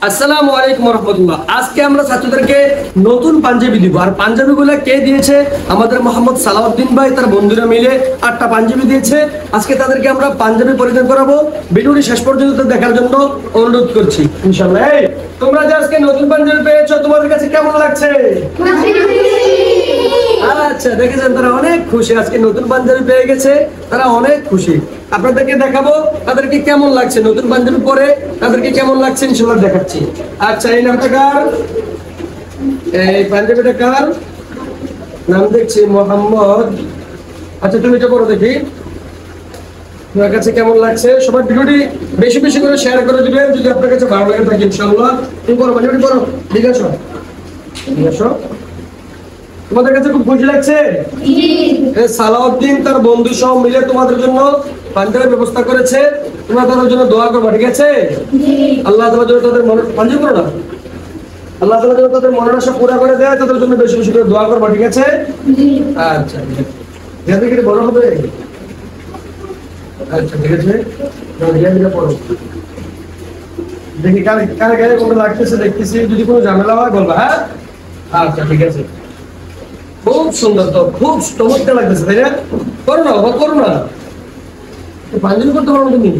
আসসালামু আলাইকুম রহমতুল্লাহ। আজকে আমরা ছাত্রদেরকে নতুন পাঞ্জাবি দিব। আর পাঞ্জাবিগুলো কে দিয়েছে? আমাদের মোহাম্মদ সালাউদ্দিন ভাই তার বন্ধুরা মিলে 8টা পাঞ্জাবি দিয়েছে। আজকে তাদেরকে আমরা পাঞ্জাবি পরিধান করাবো। ভিডিওটি শেষ পর্যন্ত দেখার জন্য অনুরোধ করছি ইনশাআল্লাহ। এই তোমরা যে আজকে নতুন পাঞ্জাবি পেয়েছো, তোমাদের কাছে কেমন লাগছে? আচ্ছা, দেখেছেন তারা অনেক খুশি, আজকে নতুন পাঞ্জাবি পেয়ে গেছে, তারা অনেক খুশি। আপনাদেরকে দেখাবো তাদেরকে কেমন লাগছে নতুন পাঞ্জাবি পরে, তাদেরকে কেমন লাগছে ইনশাআল্লাহ দেখাচ্ছি। আচ্ছা, এই নামটা কার? এই পাঞ্জাবিটা কার? নাম দেখছি মোহাম্মদ। আচ্ছা, তুমি এটা পড়ো দেখি তোমার কাছে কেমন লাগছে। সবাই ভিডিওটি বেশি বেশি করে শেয়ার করে দিবেন যদি আপনার কাছে ভালো লাগে থাকে ইনশাআল্লাহ। তুমি পড়ো, পাঞ্জাবিটি পড়ো, ঠিক আছে? ঠিক আছে, তোমাদের কাছে খুব খুশি লাগছে? সালাউদ্দিন তার বন্ধু সহ মিলে তোমাদের জন্য পাঞ্জাবির ব্যবস্থা করেছে। তোমরা তাদের জন্য দোয়া করবে, ঠিক আছে? আল্লাহ তাআলা যেন তাদের মনে পাঞ্জাবি করো না, আল্লাহ তাআলা যেন তাদের মনের আশা পুরা করে দেয়, তাদের জন্য বেশি বেশি করে দোয়া করবে, ঠিক আছে? আচ্ছা, যাতে কি বড় হবে। আচ্ছা, ঠিক আছে, পড়ো দেখি কার কার গায়ে কোনটা লাগতেছে দেখতেছি। যদি কোনো ঝামেলা হয় বলবা, হ্যাঁ? আচ্ছা, ঠিক আছে। খুব সুন্দর, তো খুব চমৎকার লাগতেছে, তাই না? করো না বাবা, করো না। পাঞ্জাবি করতে পারো তুমি?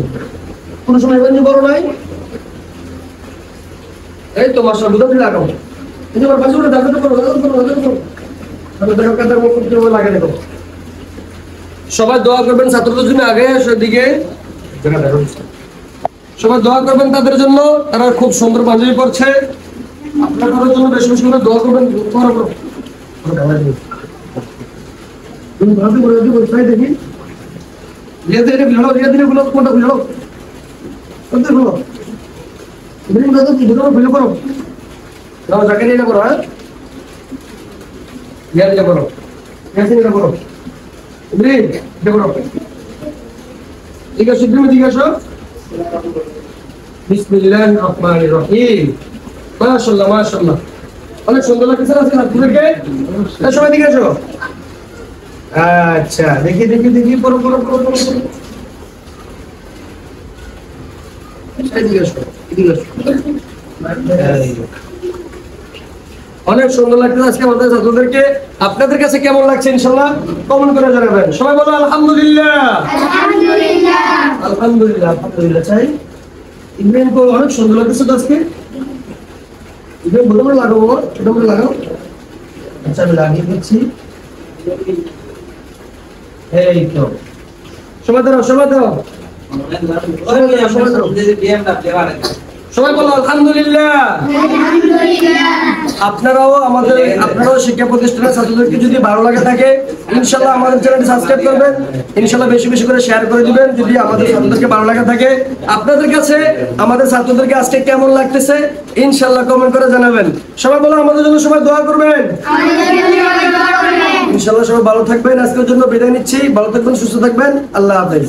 কোনো সময় পাঞ্জাবি করো নাই? এই তো মাশাআল্লাহ, বুঝতে লাগাও। এই যে আমার পাঞ্জাবিটা দাঁড়াতে করো, আমি দেখো কাদের মুখ করতে লাগে দেখো। সবাই দোয়া করবেন ছাত্রদের জন্য, আগে সেদিকে সবাই দোয়া করবেন তাদের জন্য, তারা খুব সুন্দর পাঞ্জাবি পরছে। আপনাদের জন্য বেশি বেশি করে দোয়া করবেন। তুমি ভাবি করে বলতে দেখি রিয়াদ এটা ভিড়ো, রিয়াদ দিনে গুলো কোনটা ভিড়ো কোনটা ভিড়ো তুমি দাদা ভিড়ো ভিড়ো করো নাও, যাকে নিয়ে করো। হ্যাঁ, রিয়াদ এটা করো, রিয়াদ এটা করো, তুমি এটা করো, ঠিক আছে? তুমি ঠিক আছে? বিসমিল্লাহির রহমানির রহিম। মাশাআল্লাহ মাশাআল্লাহ, অনেক সুন্দর লাগছে আজকে আপনাদেরকে। সবাই ঠিক আছে? আচ্ছা, দেখি দেখি দেখি পড়ো পড়ো পড়ো পড়ো। অনেক সুন্দর লাগছে আজকে আমাদের ছাত্রদেরকে। আপনাদের কাছে কেমন লাগছে ইনশাআল্লাহ কমেন্ট করে জানাবেন। সবাই বলো আলহামদুলিল্লাহ। আলহামদুলিল্লাহ আলহামদুলিল্লাহ আলহামদুলিল্লাহ। চাই ইব্রাহিম को অনেক সুন্দর লাগছে আজকে। ইব্রাহিম বড় বড় লাগাবো, ছোট বড় লাগাও। আচ্ছা, আমি লাগিয়ে দিচ্ছি। এই তো সবাই দাও, সবাই দাও, সবাই বলো আলহামদুলিল্লাহ। আপনারাও শিক্ষা প্রতিষ্ঠানের ছাত্রদেরকে যদি ভালো লাগে থাকে ইনশাআল্লাহ আমাদের চ্যানেলটি সাবস্ক্রাইব করবেন, ইনশাআল্লাহ বেশি বেশি করে শেয়ার করে দিবেন যদি আমাদের ছাত্রদেরকে ভালো লাগে থাকে। আপনাদের কাছে আমাদের ছাত্রদেরকে আজকে কেমন লাগতেছে ইনশাআল্লাহ কমেন্ট করে জানাবেন। সবাই বলো আমাদের জন্য সবাই দোয়া করবেন ইনশাআল্লাহ। সবাই ভালো থাকবেন। আজকের জন্য বিদায় নিচ্ছি। ভালো থাকবেন, সুস্থ থাকবেন। আল্লাহ হাফেজ।